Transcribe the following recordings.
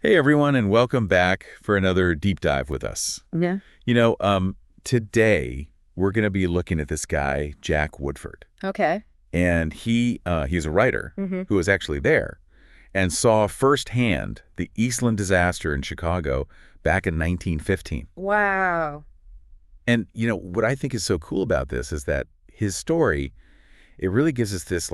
Hey everyone, and welcome back for another deep dive with us. Yeah. Today we're going to be looking at this guy, Jack Woodford. Okay. And he's a writer hmm who was actually there and saw firsthand the Eastland Disaster in Chicago back in 1915. Wow. And, what I think is so cool about this is that his story, it really gives us this,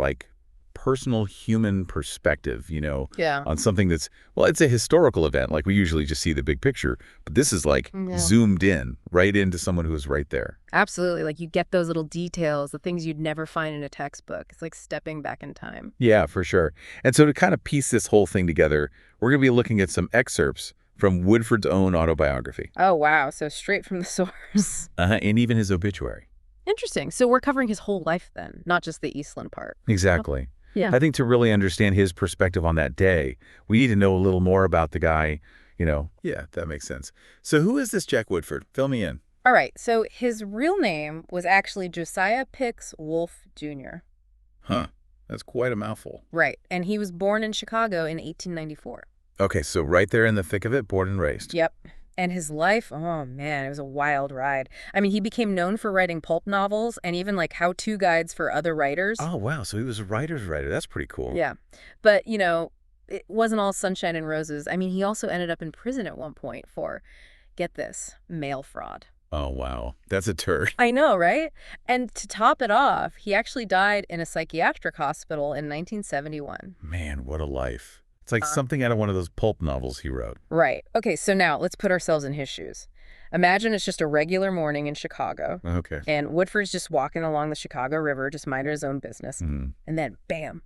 personal human perspective, Yeah. on something that's, well, it's a historical event. Like, we usually just see the big picture, but this is Yeah. zoomed in right into someone who was right there. Absolutely. Like you get those little details, the things you'd never find in a textbook. It's like stepping back in time. Yeah, for sure. And so to kind of piece this whole thing together, we're going to be looking at some excerpts from Woodford's own autobiography, Oh, wow. So straight from the source. and even his obituary. Interesting. So we're covering his whole life then, not just the Eastland part. Exactly. Yeah. I think to really understand his perspective on that day, we need to know a little more about the guy, Yeah, that makes sense. So who is this Jack Woodford? Fill me in. All right. So his real name was actually Josiah Pix Wolfe Jr. Huh. That's quite a mouthful. Right. And he was born in Chicago in 1894. Okay, so right there in the thick of it, born and raised. Yep. And his life, oh man, it was a wild ride. I mean, he became known for writing pulp novels and even like how-to guides for other writers. Oh, wow. So he was a writer's writer. That's pretty cool. Yeah. But, it wasn't all sunshine and roses. I mean, he also ended up in prison at one point for, get this, mail fraud. Oh, wow. That's a turd. I know, right? And to top it off, he actually died in a psychiatric hospital in 1971. Man, what a life. It's like something out of one of those pulp novels he wrote. Right. Okay, so now let's put ourselves in his shoes. Imagine it's just a regular morning in Chicago. Okay. And Woodford's just walking along the Chicago River, just minding his own business. Mhm. And then, bam,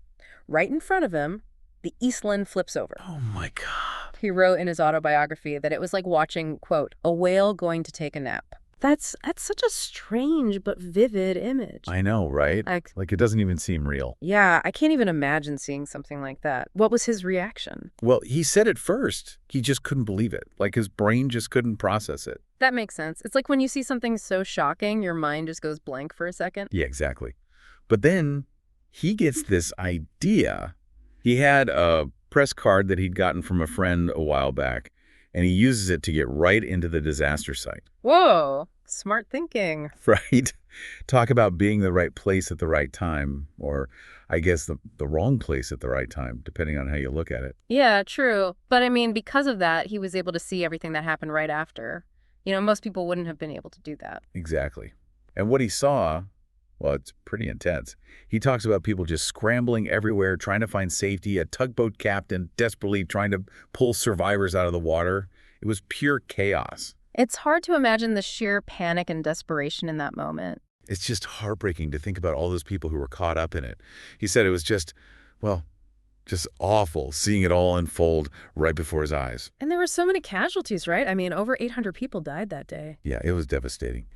right in front of him, the Eastland flips over. Oh, my God. He wrote in his autobiography that it was like watching, quote, a whale going to take a nap. That's such a strange but vivid image. I know, right? Like, it doesn't even seem real. Yeah, I can't even imagine seeing something like that. What was his reaction? Well, he said at first he just couldn't believe it. Like, his brain just couldn't process it. That makes sense. It's like when you see something so shocking, your mind just goes blank for a second. Yeah, exactly. But then he gets this idea. He had a press card that he'd gotten from a friend a while back, and he uses it to get right into the disaster site. Whoa, smart thinking. Right? Talk about being the right place at the right time, or I guess the wrong place at the right time, depending on how you look at it. Yeah, true. But I mean, because of that, he was able to see everything that happened right after. Most people wouldn't have been able to do that. Exactly. And what he saw, well, it's pretty intense. He talks about people just scrambling everywhere, trying to find safety, a tugboat captain desperately trying to pull survivors out of the water. It was pure chaos. It's hard to imagine the sheer panic and desperation in that moment. It's just heartbreaking to think about all those people who were caught up in it. He said it was just awful seeing it all unfold right before his eyes. And there were so many casualties, right? I mean, over 800 people died that day. Yeah, it was devastating.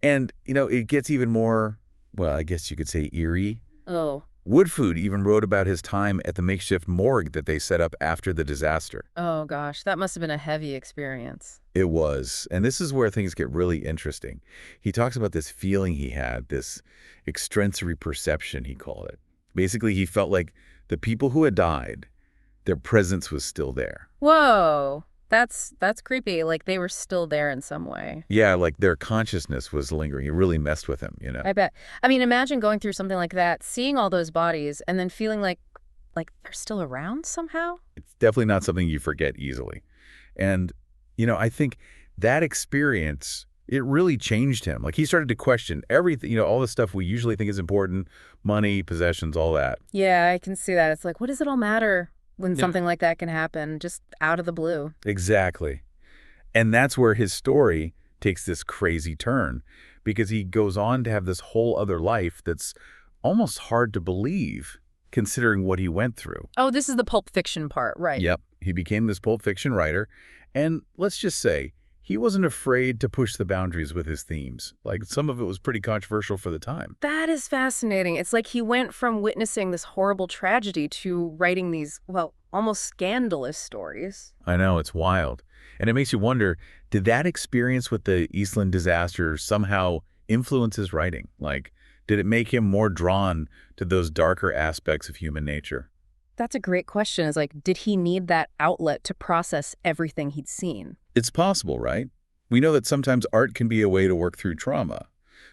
And, it gets even more, well, I guess you could say eerie. Oh. Woodford even wrote about his time at the makeshift morgue that they set up after the disaster. Oh, gosh, that must have been a heavy experience. It was. And this is where things get really interesting. He talks about this feeling he had, this extrinsic perception, he called it. Basically, he felt like the people who had died, their presence was still there. Whoa, that's creepy. Like they were still there in some way. Yeah, like their consciousness was lingering. It really messed with him, I bet. I mean, imagine going through something like that, seeing all those bodies, and then feeling like they're still around somehow. It's definitely not something you forget easily. And, I think that experience, it really changed him. Like he started to question everything, all the stuff we usually think is important, money, possessions, all that. Yeah, I can see that. It's like, what does it all matter when Yeah. something like that can happen just out of the blue? Exactly. And that's where his story takes this crazy turn, because he goes on to have this whole other life that's almost hard to believe, considering what he went through. Oh, this is the Pulp Fiction part, right? Yep. He became this Pulp Fiction writer. And let's just say, he wasn't afraid to push the boundaries with his themes. Like, some of it was pretty controversial for the time. That is fascinating. It's like he went from witnessing this horrible tragedy to writing these, well, almost scandalous stories. I know, it's wild. And it makes you wonder, did that experience with the Eastland disaster somehow influence his writing? Like, did it make him more drawn to those darker aspects of human nature? That's a great question. Is like, did he need that outlet to process everything he'd seen? It's possible, right? We know that sometimes art can be a way to work through trauma.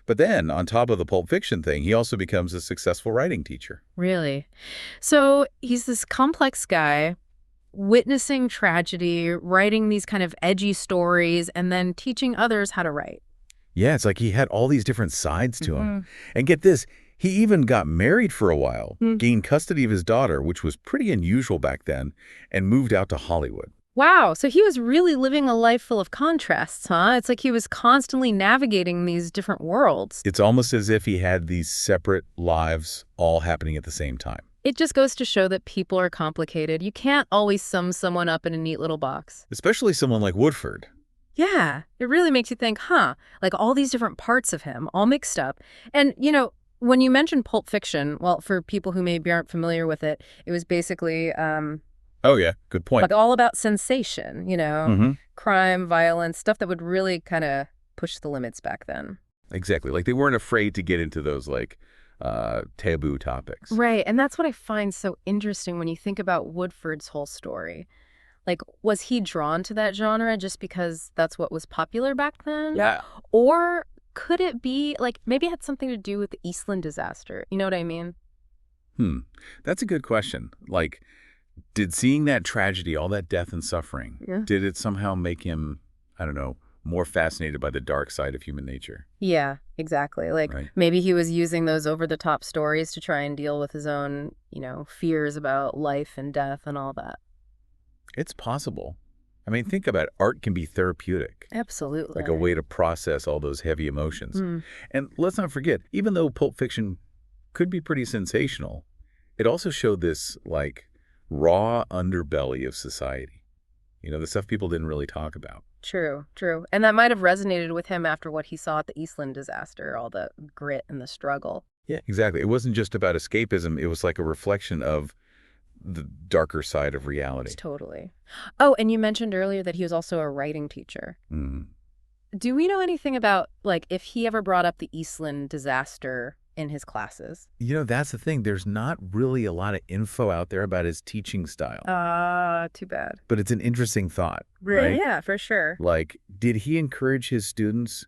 But then, on top of the Pulp Fiction thing, he also becomes a successful writing teacher. Really? So he's this complex guy witnessing tragedy, writing these kind of edgy stories, and then teaching others how to write. Yeah, it's like he had all these different sides to him. Hmm. And get this, he even got married for a while, Hmm. gained custody of his daughter, which was pretty unusual back then, and moved out to Hollywood. Wow, so he was really living a life full of contrasts, huh? It's like he was constantly navigating these different worlds. It's almost as if he had these separate lives all happening at the same time. It just goes to show that people are complicated. You can't always sum someone up in a neat little box. Especially someone like Woodford. Yeah, it really makes you think, huh, like all these different parts of him, all mixed up. And, when you mentioned Pulp Fiction, well, for people who maybe aren't familiar with it, it was basically Oh, yeah, good point. like all about sensation, Mm-hmm. crime, violence, stuff that would really kind of push the limits back then. Exactly. Like they weren't afraid to get into those taboo topics. Right, and that's what I find so interesting when you think about Woodford's whole story. Like, was he drawn to that genre just because that's what was popular back then? Yeah. Or could it be, like, maybe it had something to do with the Eastland Disaster? You know what I mean? That's a good question. Like, did seeing that tragedy, all that death and suffering, Yeah. did it somehow make him, I don't know, more fascinated by the dark side of human nature? Yeah, exactly. Like, Right. maybe he was using those over-the-top stories to try and deal with his own, fears about life and death and all that. It's possible. I mean, think about it. Art can be therapeutic, Absolutely. like a way to process all those heavy emotions. Mm. And let's not forget, even though Pulp Fiction could be pretty sensational, it also showed this, raw underbelly of society. The stuff people didn't really talk about. True, true. And that might have resonated with him after what he saw at the Eastland Disaster, all the grit and the struggle. Yeah, exactly. It wasn't just about escapism. It was like a reflection of the darker side of reality. Totally. Oh, and you mentioned earlier that he was also a writing teacher. Mm. Do we know anything about, if he ever brought up the Eastland Disaster in his classes? That's the thing. There's not really a lot of info out there about his teaching style. Too bad. But it's an interesting thought, right? Yeah, for sure. Did he encourage his students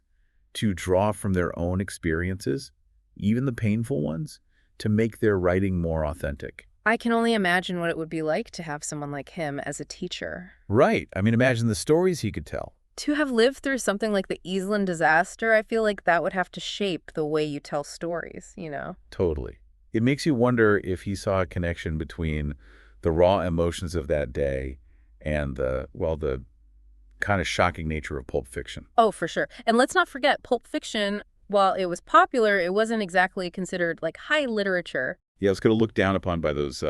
to draw from their own experiences, even the painful ones, to make their writing more authentic? I can only imagine what it would be like to have someone like him as a teacher. Right. I mean, imagine the stories he could tell. To have lived through something like the Eastland Disaster, I feel like that would have to shape the way you tell stories, Totally. It makes you wonder if he saw a connection between the raw emotions of that day and the kind of shocking nature of Pulp Fiction. Oh, for sure. And let's not forget, Pulp Fiction, while it was popular, it wasn't exactly considered high literature. Yeah, it's going to look down upon by those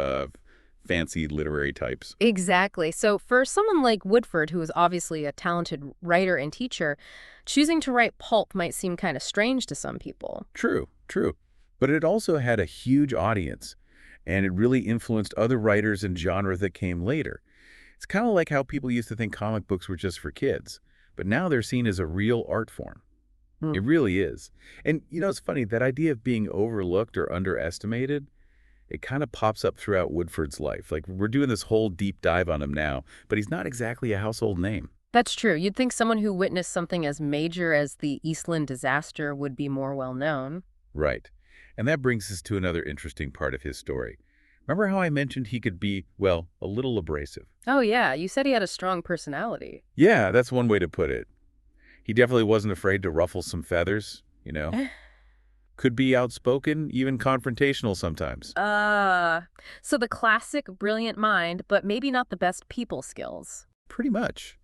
fancy literary types. Exactly. So for someone like Woodford, who is obviously a talented writer and teacher, choosing to write pulp might seem kind of strange to some people. True. But it also had a huge audience, and it really influenced other writers and genre that came later. It's kind of like how people used to think comic books were just for kids, but now they're seen as a real art form. Hmm. It really is. And, it's funny, that idea of being overlooked or underestimated, it kind of pops up throughout Woodford's life. We're doing this whole deep dive on him now, but he's not exactly a household name. That's true. You'd think someone who witnessed something as major as the Eastland Disaster would be more well-known. Right. And that brings us to another interesting part of his story. Remember how I mentioned he could be, a little abrasive? Oh, yeah. You said he had a strong personality. Yeah, that's one way to put it. He definitely wasn't afraid to ruffle some feathers, Could be outspoken, even confrontational sometimes. So the classic brilliant mind, but maybe not the best people skills. Pretty much.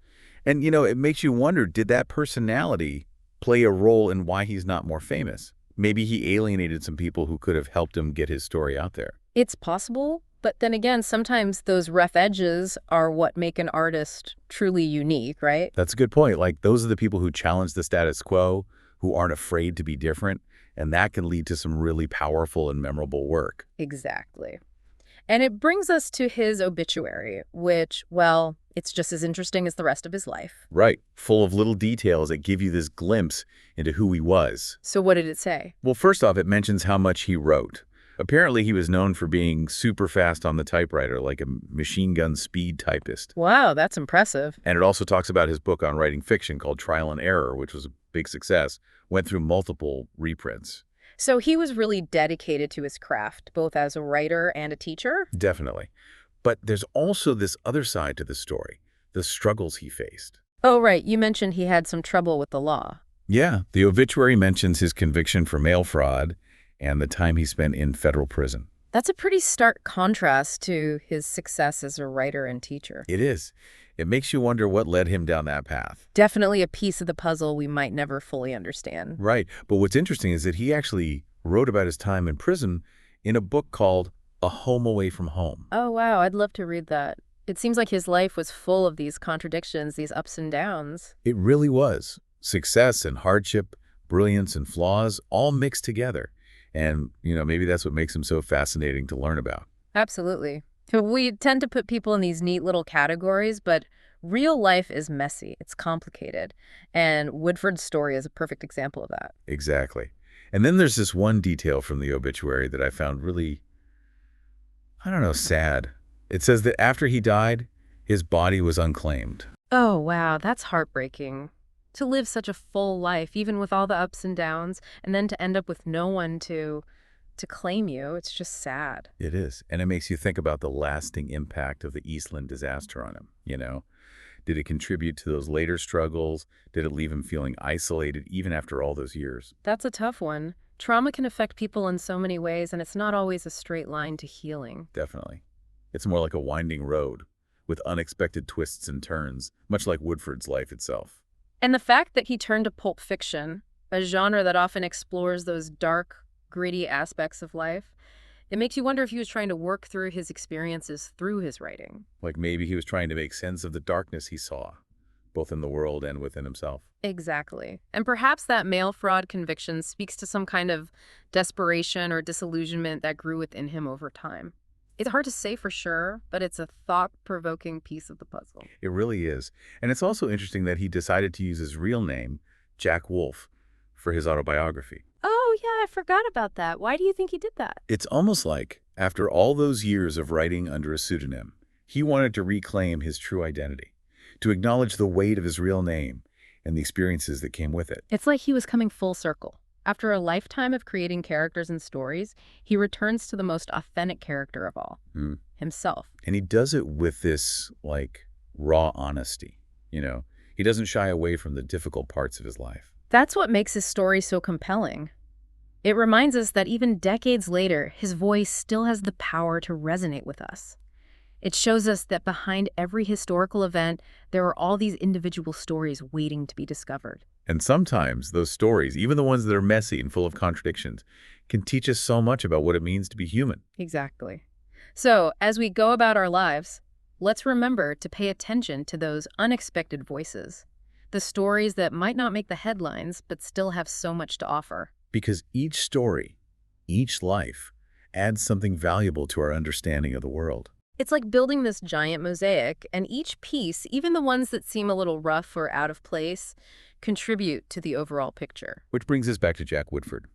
And, it makes you wonder, did that personality play a role in why he's not more famous? Maybe he alienated some people who could have helped him get his story out there. It's possible, but then again, sometimes those rough edges are what make an artist truly unique, right? That's a good point. Those are the people who challenge the status quo, who aren't afraid to be different, and that can lead to some really powerful and memorable work. Exactly. And it brings us to his obituary, which, it's just as interesting as the rest of his life. Right. Full of little details that give you this glimpse into who he was. So what did it say? Well, first off, it mentions how much he wrote. Apparently, he was known for being super fast on the typewriter, like a machine gun speed typist. Wow, that's impressive. And it also talks about his book on writing fiction called Trial and Error, which was a big success, went through multiple reprints. So he was really dedicated to his craft, both as a writer and a teacher? Definitely. But there's also this other side to the story, the struggles he faced. Oh, right. You mentioned he had some trouble with the law. Yeah, the obituary mentions his conviction for mail fraud and the time he spent in federal prison. That's a pretty stark contrast to his success as a writer and teacher. It is. It makes you wonder what led him down that path. Definitely a piece of the puzzle we might never fully understand. Right. But what's interesting is that he actually wrote about his time in prison in a book called A Home Away from Home. Oh, wow. I'd love to read that. It seems like his life was full of these contradictions, these ups and downs. It really was. Success and hardship, brilliance and flaws, all mixed together. And, maybe that's what makes him so fascinating to learn about. Absolutely. We tend to put people in these neat little categories, but real life is messy. It's complicated. And Woodford's story is a perfect example of that. Exactly. And then there's this one detail from the obituary that I found really, sad. It says that after he died, his body was unclaimed. Oh, wow. That's heartbreaking. To live such a full life, even with all the ups and downs, and then to end up with no one to claim you, it's just sad. It is. And it makes you think about the lasting impact of the Eastland Disaster on him. Did it contribute to those later struggles? Did it leave him feeling isolated even after all those years? That's a tough one. Trauma can affect people in so many ways, and it's not always a straight line to healing. Definitely. It's more like a winding road with unexpected twists and turns, much like Woodford's life itself. And the fact that he turned to pulp fiction, a genre that often explores those dark, gritty aspects of life, it makes you wonder if he was trying to work through his experiences through his writing. Like maybe he was trying to make sense of the darkness he saw, both in the world and within himself. Exactly. And perhaps that mail fraud conviction speaks to some kind of desperation or disillusionment that grew within him over time. It's hard to say for sure, but it's a thought-provoking piece of the puzzle. It really is. And it's also interesting that he decided to use his real name, Jack Wolfe, for his autobiography. Oh, yeah, I forgot about that. Why do you think he did that? It's almost like, after all those years of writing under a pseudonym, he wanted to reclaim his true identity, to acknowledge the weight of his real name and the experiences that came with it. It's like he was coming full circle. After a lifetime of creating characters and stories, he returns to the most authentic character of all, himself. And he does it with this, raw honesty, He doesn't shy away from the difficult parts of his life. That's what makes his story so compelling. It reminds us that even decades later, his voice still has the power to resonate with us. It shows us that behind every historical event, there are all these individual stories waiting to be discovered. And sometimes those stories, even the ones that are messy and full of contradictions, can teach us so much about what it means to be human. Exactly. So, as we go about our lives, let's remember to pay attention to those unexpected voices, the stories that might not make the headlines, but still have so much to offer. Because each story, each life, adds something valuable to our understanding of the world. It's like building this giant mosaic, and each piece, even the ones that seem a little rough or out of place, contribute to the overall picture. Which brings us back to Jack Woodford.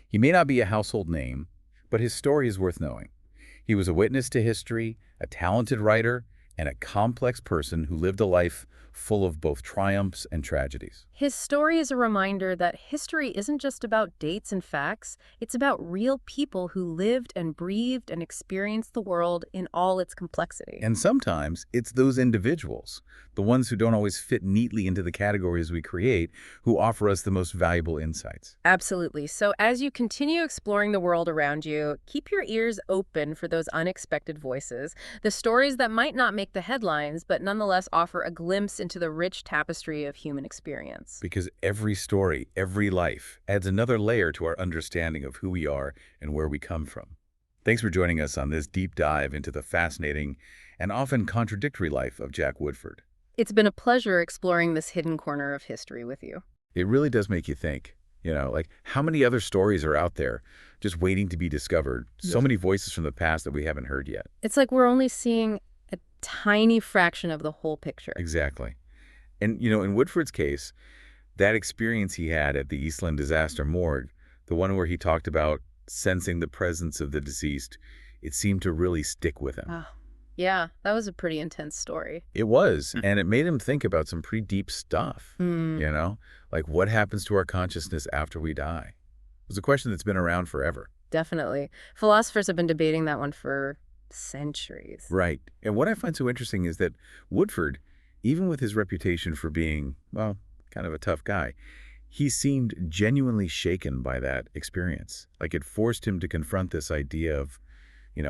He may not be a household name, but his story is worth knowing. He was a witness to history, a talented writer, and a complex person who lived a life full of both triumphs and tragedies. His story is a reminder that history isn't just about dates and facts. It's about real people who lived and breathed and experienced the world in all its complexity. And sometimes it's those individuals, the ones who don't always fit neatly into the categories we create, who offer us the most valuable insights. Absolutely. So as you continue exploring the world around you, keep your ears open for those unexpected voices, the stories that might not make the headlines, but nonetheless offer a glimpse into the rich tapestry of human experience. Because every story, every life, adds another layer to our understanding of who we are and where we come from. Thanks for joining us on this deep dive into the fascinating and often contradictory life of Jack Woodford. It's been a pleasure exploring this hidden corner of history with you. It really does make you think, how many other stories are out there just waiting to be discovered? Yes. So many voices from the past that we haven't heard yet. It's like we're only seeing a tiny fraction of the whole picture. Exactly. And, in Woodford's case, that experience he had at the Eastland Disaster morgue, the one where he talked about sensing the presence of the deceased, it seemed to really stick with him. Oh, yeah, that was a pretty intense story. It was, and it made him think about some pretty deep stuff, Hmm. you know? Like, what happens to our consciousness after we die? It was a question that's been around forever. Definitely. Philosophers have been debating that one for centuries. Right. And what I find so interesting is that Woodford, even with his reputation for being, well, kind of a tough guy, he seemed genuinely shaken by that experience. Like it forced him to confront this idea of,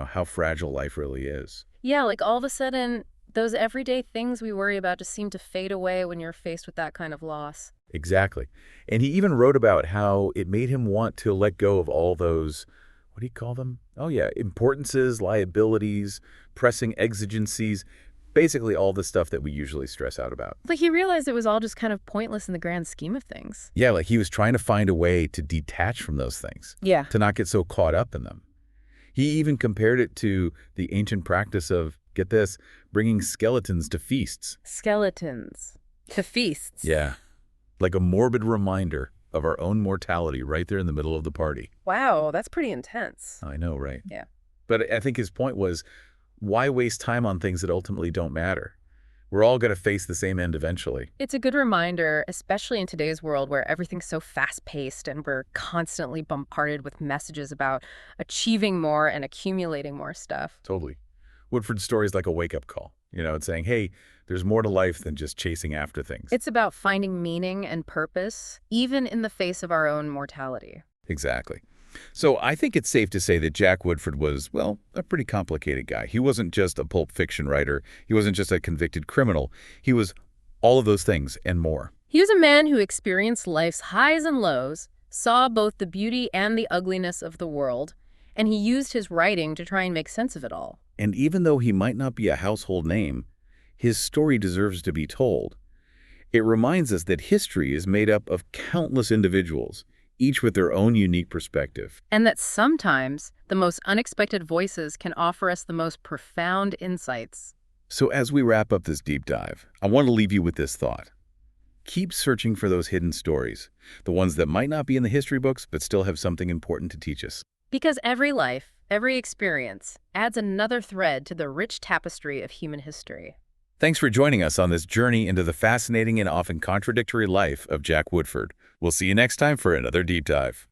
how fragile life really is. Yeah, like all of a sudden, those everyday things we worry about just seem to fade away when you're faced with that kind of loss. Exactly. And he even wrote about how it made him want to let go of all those, what do you call them? Oh, yeah, importances, liabilities, pressing exigencies, basically all the stuff that we usually stress out about. Like he realized it was all just kind of pointless in the grand scheme of things. Yeah, like he was trying to find a way to detach from those things, Yeah. to not get so caught up in them. He even compared it to the ancient practice of, get this, bringing skeletons to feasts. Skeletons. To feasts. Yeah, like a morbid reminder of our own mortality right there in the middle of the party. Wow, that's pretty intense. I know, right? Yeah. But I think his point was, why waste time on things that ultimately don't matter? We're all going to face the same end eventually. It's a good reminder, especially in today's world where everything's so fast-paced and we're constantly bombarded with messages about achieving more and accumulating more stuff. Totally. Woodford's story is like a wake-up call. It's saying, hey, there's more to life than just chasing after things. It's about finding meaning and purpose, even in the face of our own mortality. Exactly. So I think it's safe to say that Jack Woodford was, well, a pretty complicated guy. He wasn't just a pulp fiction writer. He wasn't just a convicted criminal. He was all of those things and more. He was a man who experienced life's highs and lows, saw both the beauty and the ugliness of the world, and he used his writing to try and make sense of it all. And even though he might not be a household name, his story deserves to be told. It reminds us that history is made up of countless individuals, each with their own unique perspective. And that sometimes the most unexpected voices can offer us the most profound insights. So as we wrap up this deep dive, I want to leave you with this thought. Keep searching for those hidden stories, the ones that might not be in the history books but still have something important to teach us. Because every life, every experience, adds another thread to the rich tapestry of human history. Thanks for joining us on this journey into the fascinating and often contradictory life of Jack Woodford. We'll see you next time for another deep dive.